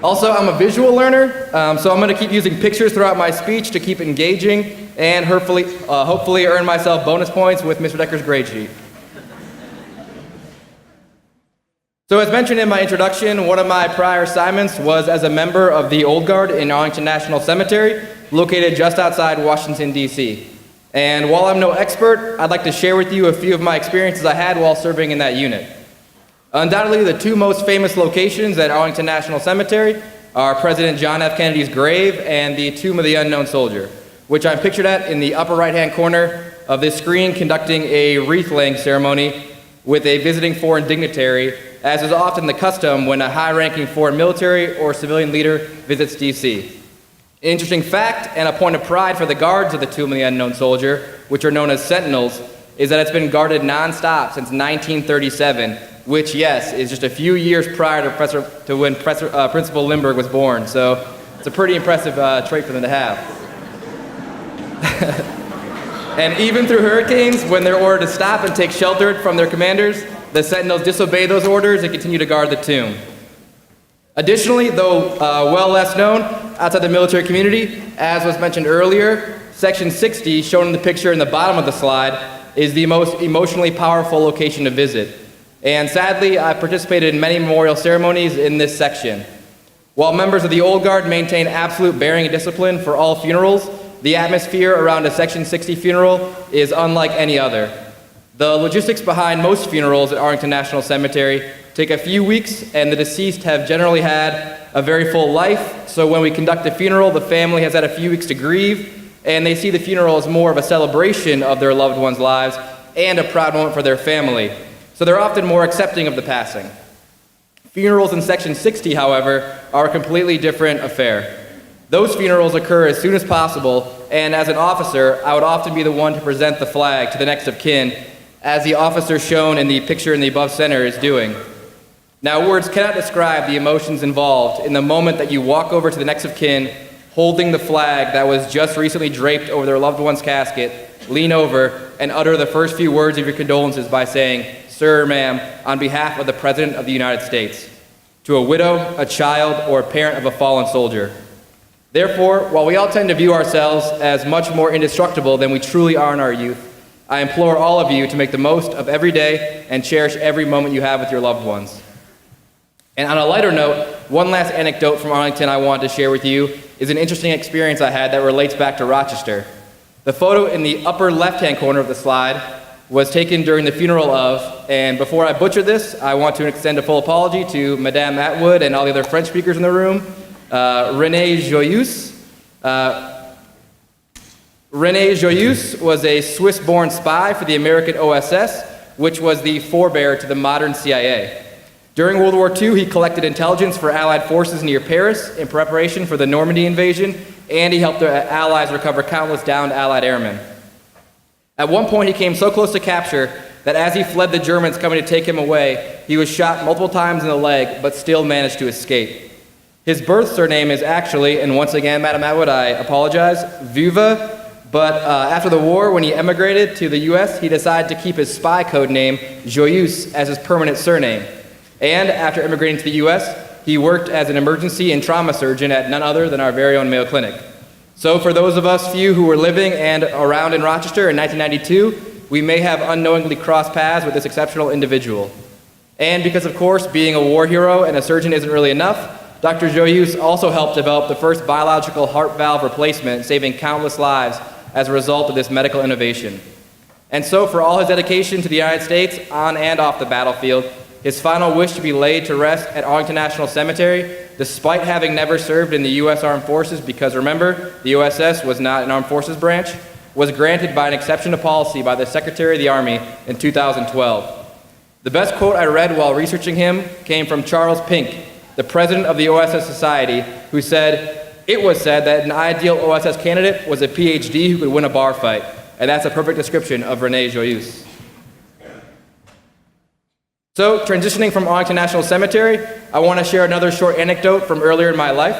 Also, I'm a visual learner, so I'm going to keep using pictures throughout my speech to keep engaging and hopefully earn myself bonus points with Mr. Decker's grade sheet. So as mentioned in my introduction, one of my prior assignments was as a member of the Old Guard in Arlington National Cemetery, located just outside Washington, D.C. And while I'm no expert, I'd like to share with you a few of my experiences I had while serving in that unit. Undoubtedly, the 2 most famous locations at Arlington National Cemetery are President John F. Kennedy's grave and the Tomb of the Unknown Soldier, which I'm pictured at in the upper right-hand corner of this screen, conducting a wreath-laying ceremony with a visiting foreign dignitary, as is often the custom when a high-ranking foreign military or civilian leader visits D.C. Interesting fact, and a point of pride for the guards of the Tomb of the Unknown Soldier, which are known as sentinels, is that it's been guarded non-stop since 1937, which, yes, is just a few years prior to when Principal Lindbergh was born. So it's a pretty impressive trait for them to have. And even through hurricanes, when they're ordered to stop and take shelter from their commanders, the sentinels disobey those orders and continue to guard the tomb. Additionally, though well less known outside the military community, as was mentioned earlier, Section 60, shown in the picture in the bottom of the slide, is the most emotionally powerful location to visit. And sadly, I participated in many memorial ceremonies in this section. While members of the Old Guard maintain absolute bearing and discipline for all funerals, the atmosphere around a Section 60 funeral is unlike any other. The logistics behind most funerals at Arlington National Cemetery take a few weeks, and the deceased have generally had a very full life, so when we conduct a funeral, the family has had a few weeks to grieve, and they see the funeral as more of a celebration of their loved ones' lives and a proud moment for their family. So they're often more accepting of the passing. Funerals in Section 60, however, are a completely different affair. Those funerals occur as soon as possible, and as an officer, I would often be the one to present the flag to the next of kin, as the officer shown in the picture in the above center is doing. Now, words cannot describe the emotions involved in the moment that you walk over to the next of kin, holding the flag that was just recently draped over their loved one's casket, lean over, and utter the first few words of your condolences by saying, "Sir, ma'am, on behalf of the President of the United States," to a widow, a child, or a parent of a fallen soldier. Therefore, while we all tend to view ourselves as much more indestructible than we truly are in our youth, I implore all of you to make the most of every day and cherish every moment you have with your loved ones. And on a lighter note, one last anecdote from Arlington I wanted to share with you is an interesting experience I had that relates back to Rochester. The photo in the upper left-hand corner of the slide was taken during the funeral of, and before I butcher this, I want to extend a full apology to Madame Atwood and all the other French speakers in the room, René Joyeuse. René Joyeuse was a Swiss-born spy for the American OSS, which was the forebear to the modern CIA. During World War II, he collected intelligence for Allied forces near Paris in preparation for the Normandy invasion, and he helped the Allies recover countless downed Allied airmen. At one point, he came so close to capture that as he fled the Germans coming to take him away, he was shot multiple times in the leg, but still managed to escape. His birth surname is actually, and once again, Madam Atwood, I apologize, Vuva, but after the war, when he emigrated to the US, he decided to keep his spy code name, Joyeuse, as his permanent surname. And after immigrating to the US, he worked as an emergency and trauma surgeon at none other than our very own Mayo Clinic. So for those of us few who were living and around in Rochester in 1992, we may have unknowingly crossed paths with this exceptional individual. And because, of course, being a war hero and a surgeon isn't really enough, Dr. Joyeuse also helped develop the first biological heart valve replacement, saving countless lives as a result of this medical innovation. And so for all his dedication to the United States on and off the battlefield, his final wish to be laid to rest at Arlington National Cemetery, despite having never served in the U.S. Armed Forces, because remember, the OSS was not an armed forces branch, was granted by an exception to policy by the Secretary of the Army in 2012. The best quote I read while researching him came from Charles Pink, the president of the OSS Society, who said, "It was said that an ideal OSS candidate was a PhD who could win a bar fight." And that's a perfect description of René Joyeuse. So, transitioning from Arlington National Cemetery, I want to share another short anecdote from earlier in my life.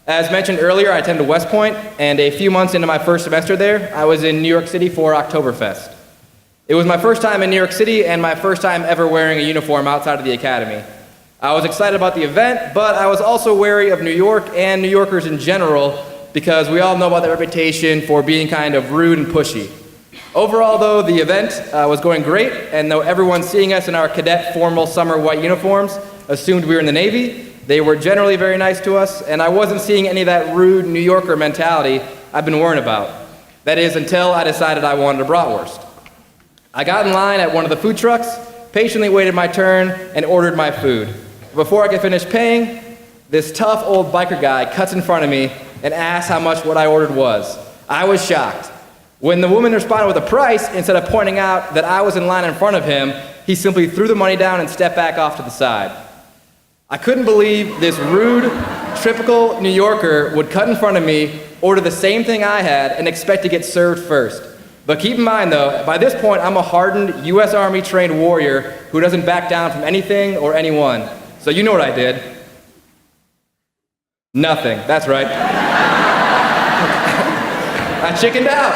As mentioned earlier, I attended West Point, and a few months into my first semester there, I was in New York City for Oktoberfest. It was my first time in New York City and my first time ever wearing a uniform outside of the academy. I was excited about the event, but I was also wary of New York and New Yorkers in general because we all know about their reputation for being kind of rude and pushy. Overall, though, the event was going great, and though everyone seeing us in our cadet formal summer white uniforms assumed we were in the Navy, they were generally very nice to us, and I wasn't seeing any of that rude New Yorker mentality I've been worrying about. That is, until I decided I wanted a bratwurst. I got in line at one of the food trucks, patiently waited my turn, and ordered my food. Before I could finish paying, this tough old biker guy cuts in front of me and asks how much what I ordered was. I was shocked. When the woman responded with a price, instead of pointing out that I was in line in front of him, he simply threw the money down and stepped back off to the side. I couldn't believe this rude, typical New Yorker would cut in front of me, order the same thing I had, and expect to get served first. But keep in mind though, by this point I'm a hardened U.S. Army trained warrior who doesn't back down from anything or anyone. So you know what I did. Nothing, that's right. I chickened out.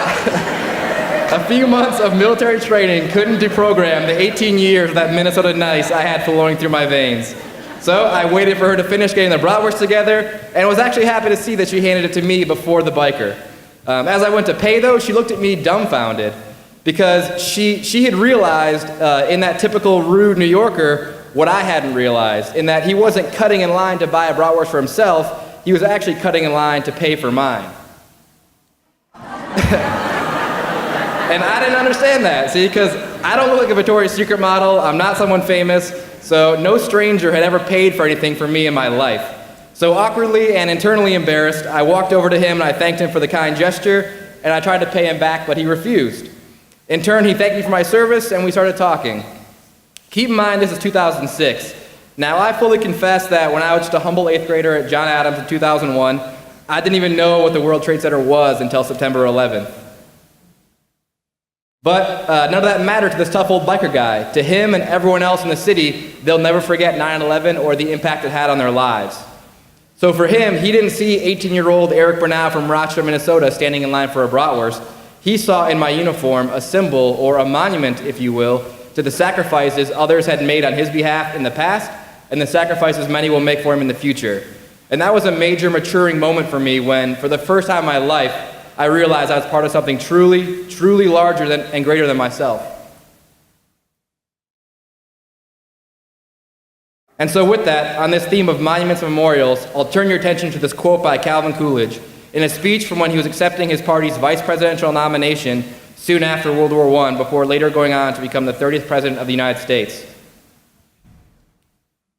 A few months of military training couldn't deprogram the 18 years of that Minnesota nice I had flowing through my veins. So I waited for her to finish getting the bratwurst together, and was actually happy to see that she handed it to me before the biker. As I went to pay though, she looked at me dumbfounded. because she had realized in that typical rude New Yorker what I hadn't realized, in that he wasn't cutting in line to buy a bratwurst for himself, he was actually cutting in line to pay for mine. And I didn't understand that, see, because I don't look like a Victoria's Secret model, I'm not someone famous, so no stranger had ever paid for anything for me in my life. So awkwardly and internally embarrassed, I walked over to him and I thanked him for the kind gesture, and I tried to pay him back, but he refused. In turn, he thanked me for my service, and we started talking. Keep in mind, this is 2006. Now, I fully confess that when I was just a humble 8th grader at John Adams in 2001, I didn't even know what the World Trade Center was until September 11th. But none of that mattered to this tough old biker guy. To him and everyone else in the city, they'll never forget 9/11 or the impact it had on their lives. So for him, he didn't see 18-year-old Eric Bernal from Rochester, Minnesota standing in line for a bratwurst. He saw in my uniform a symbol, or a monument, if you will, to the sacrifices others had made on his behalf in the past and the sacrifices many will make for him in the future. And that was a major maturing moment for me when, for the first time in my life, I realized I was part of something truly, truly larger than and greater than myself. And so with that, on this theme of monuments and memorials, I'll turn your attention to this quote by Calvin Coolidge in a speech from when he was accepting his party's vice presidential nomination soon after World War I, before later going on to become the 30th President of the United States.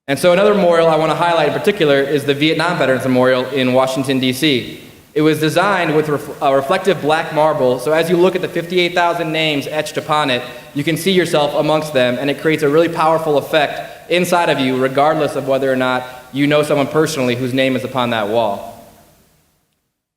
And so another memorial I want to highlight in particular is the Vietnam Veterans Memorial in Washington, D.C. It was designed with a reflective black marble, so as you look at the 58,000 names etched upon it, you can see yourself amongst them, and it creates a really powerful effect inside of you, regardless of whether or not you know someone personally whose name is upon that wall.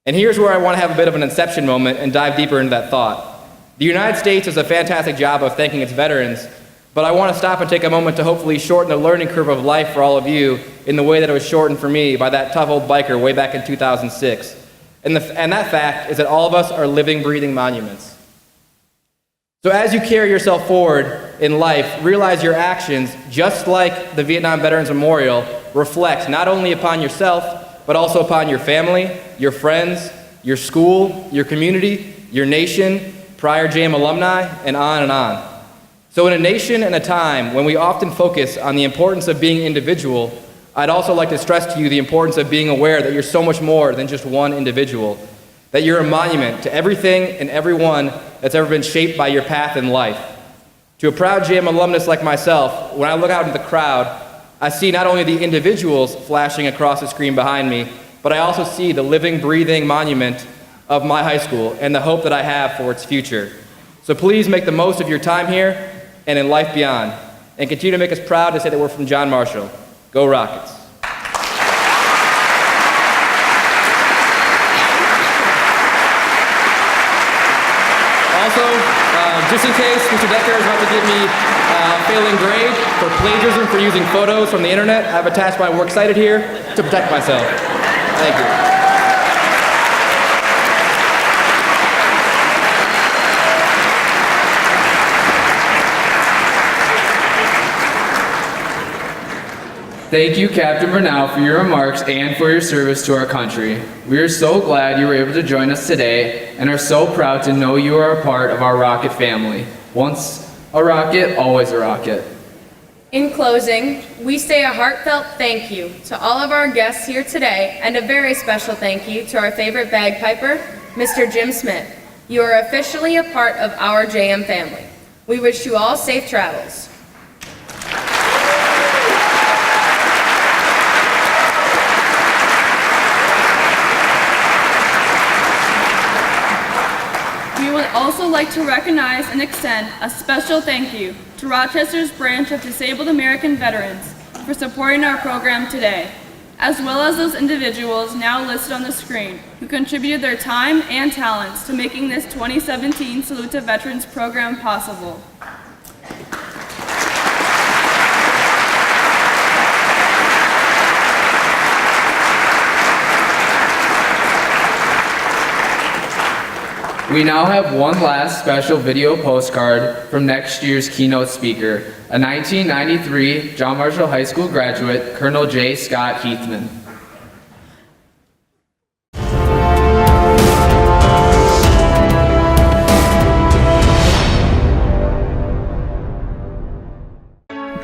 And here's where I want to have a bit of an inception moment and dive deeper into that thought. The United States does a fantastic job of thanking its veterans, but I want to stop and take a moment to hopefully shorten the learning curve of life for all of you in the way that it was shortened for me by that tough old biker way back in 2006. And that fact is that all of us are living, breathing monuments. So as you carry yourself forward in life, realize your actions, just like the Vietnam Veterans Memorial, reflect not only upon yourself, but also upon your family, your friends, your school, your community, your nation, prior JM alumni, and on and on. So in a nation and a time when we often focus on the importance of being individual, I'd also like to stress to you the importance of being aware that you're so much more than just one individual, that you're a monument to everything and everyone that's ever been shaped by your path in life. To a proud JM alumnus like myself, when I look out into the crowd, I see not only the individuals flashing across the screen behind me, but I also see the living, breathing monument of my high school and the hope that I have for its future. So please make the most of your time here and in life beyond, and continue to make us proud to say that we're from John Marshall. Go Rockets. Also, just in case Mr. Decker is about to give me a failing grade for plagiarism for using photos from the internet, I've attached my works cited here to protect myself. Thank you. Thank you, Captain Bernal, for your remarks and for your service to our country. We are so glad you were able to join us today and are so proud to know you are a part of our Rocket family. Once a Rocket, always a Rocket. In closing, we say a heartfelt thank you to all of our guests here today, and a very special thank you to our favorite bagpiper, Mr. Jim Smith. You are officially a part of our JM family. We wish you all safe travels. We would also like to recognize and extend a special thank you to Rochester's branch of Disabled American Veterans for supporting our program today, as well as those individuals now listed on the screen who contributed their time and talents to making this 2017 Salute to Veterans program possible. We now have one last special video postcard from next year's keynote speaker, a 1993 John Marshall High School graduate, Colonel J. Scott Heathman.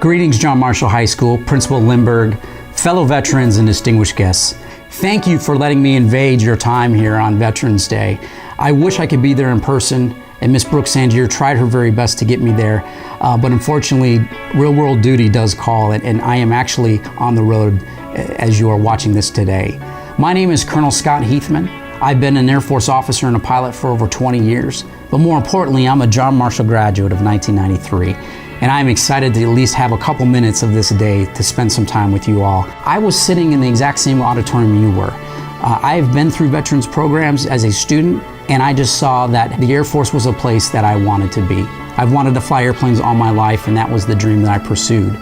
Greetings, John Marshall High School, Principal Lindbergh, fellow veterans and distinguished guests. Thank you for letting me invade your time here on Veterans Day. I wish I could be there in person, and Miss Brooke Sangier tried her very best to get me there, but unfortunately, real world duty does call, and I am actually on the road as you are watching this today. My name is Colonel Scott Heathman. I've been an Air Force officer and a pilot for over 20 years, but more importantly, I'm a John Marshall graduate of 1993. And I'm excited to at least have a couple minutes of this day to spend some time with you all. I was sitting in the exact same auditorium you were. I've been through veterans programs as a student, and I just saw that the Air Force was a place that I wanted to be. I've wanted to fly airplanes all my life, and that was the dream that I pursued.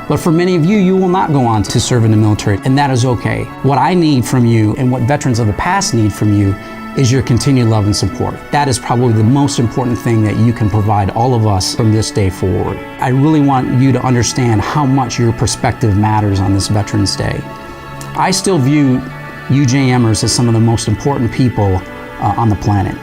But for many of you, you will not go on to serve in the military, and that is okay. What I need from you, and what veterans of the past need from you, is your continued love and support. That is probably the most important thing that you can provide all of us from this day forward. I really want you to understand how much your perspective matters on this Veterans Day. I still view UJMers as some of the most important people on the planet.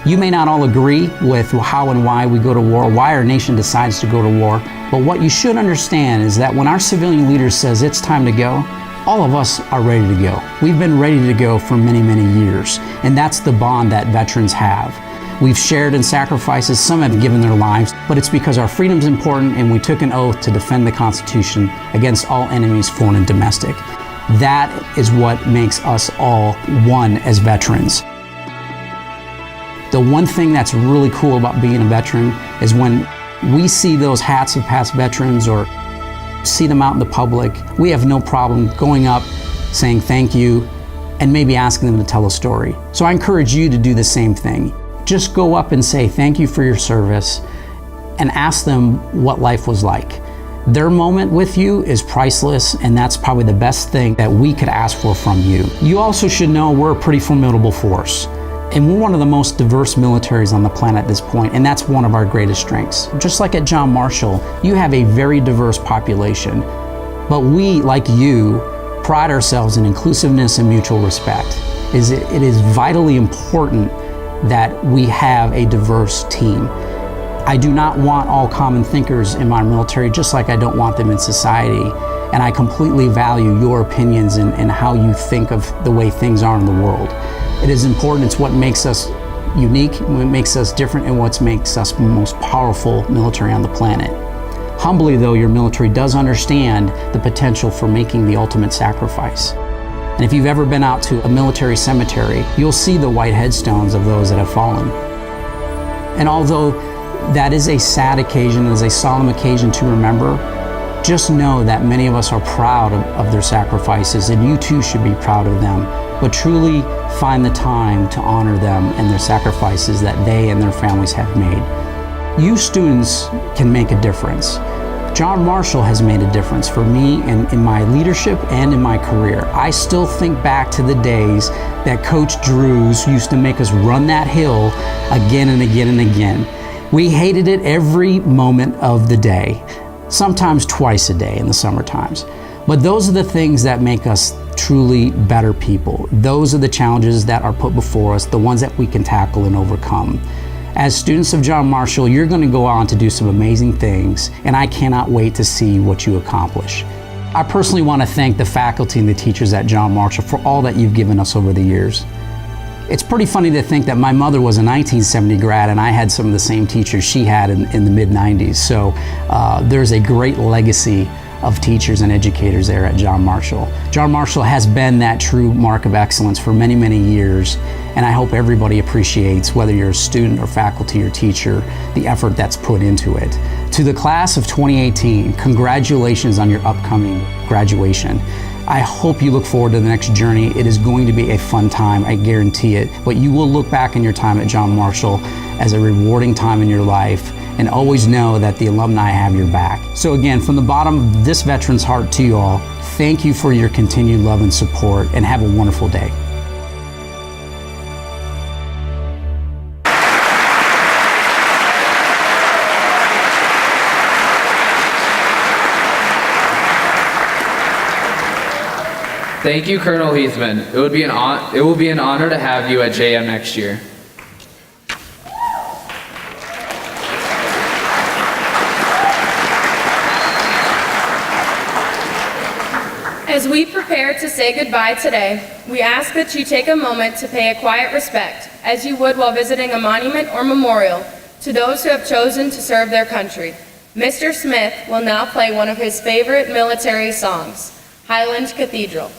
You may not all agree with how and why we go to war, why our nation decides to go to war, but what you should understand is that when our civilian leader says it's time to go, all of us are ready to go. We've been ready to go for many, many years, and that's the bond that veterans have. We've shared in sacrifices, some have given their lives, but it's because our freedom's important and we took an oath to defend the Constitution against all enemies, foreign and domestic. That is what makes us all one as veterans. The one thing that's really cool about being a veteran is when we see those hats of past veterans or see them out in the public, we have no problem going up, saying thank you, and maybe asking them to tell a story. So I encourage you to do the same thing. Just go up and say thank you for your service and ask them what life was like. Their moment with you is priceless, and that's probably the best thing that we could ask for from you. You also should know we're a pretty formidable force. And we're one of the most diverse militaries on the planet at this point, and that's one of our greatest strengths. Just like at John Marshall, you have a very diverse population, but we, like you, pride ourselves in inclusiveness and mutual respect. It is vitally important that we have a diverse team. I do not want all common thinkers in my military, just like I don't want them in society, and I completely value your opinions and how you think of the way things are in the world. It is important. It's what makes us unique, what makes us different, and what makes us the most powerful military on the planet. Humbly, though, your military does understand the potential for making the ultimate sacrifice. And if you've ever been out to a military cemetery, you'll see the white headstones of those that have fallen. And although that is a sad occasion, it is a solemn occasion to remember, just know that many of us are proud of their sacrifices, and you too should be proud of them. But truly find the time to honor them and their sacrifices that they and their families have made. You students can make a difference. John Marshall has made a difference for me and in my leadership and in my career. I still think back to the days that Coach Drews used to make us run that hill again and again and again. We hated it every moment of the day, sometimes twice a day in the summer times. But those are the things that make us truly better people. Those are the challenges that are put before us, the ones that we can tackle and overcome. As students of John Marshall, you're going to go on to do some amazing things, and I cannot wait to see what you accomplish. I personally want to thank the faculty and the teachers at John Marshall for all that you've given us over the years. It's pretty funny to think that my mother was a 1970 grad and I had some of the same teachers she had in the mid-90s. So there's a great legacy of teachers and educators there at John Marshall. John Marshall has been that true mark of excellence for many, many years, and I hope everybody appreciates, whether you're a student or faculty or teacher, the effort that's put into it. To the class of 2018, congratulations on your upcoming graduation. I hope you look forward to the next journey. It is going to be a fun time, I guarantee it, but you will look back on your time at John Marshall as a rewarding time in your life, and always know that the alumni have your back. So again, from the bottom of this veteran's heart to you all, thank you for your continued love and support, and have a wonderful day. Thank you, Colonel Heathman. It will be an honor to have you at JM next year. As we prepare to say goodbye today, we ask that you take a moment to pay a quiet respect, as you would while visiting a monument or memorial, to those who have chosen to serve their country. Mr. Smith will now play one of his favorite military songs, Highland Cathedral.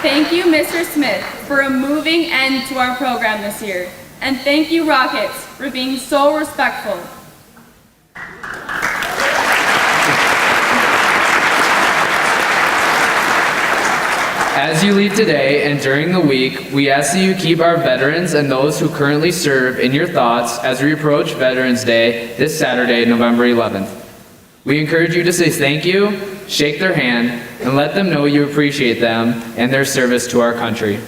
Thank you, Mr. Smith, for a moving end to our program this year. And thank you, Rockets, for being so respectful. As you leave today and during the week, we ask that you keep our veterans and those who currently serve in your thoughts as we approach Veterans Day this Saturday, November 11th. We encourage you to say thank you, shake their hand, and let them know you appreciate them and their service to our country.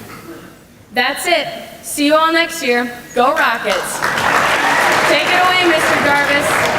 That's it. See you all next year. Go Rockets. Take it away, Mr. Jarvis.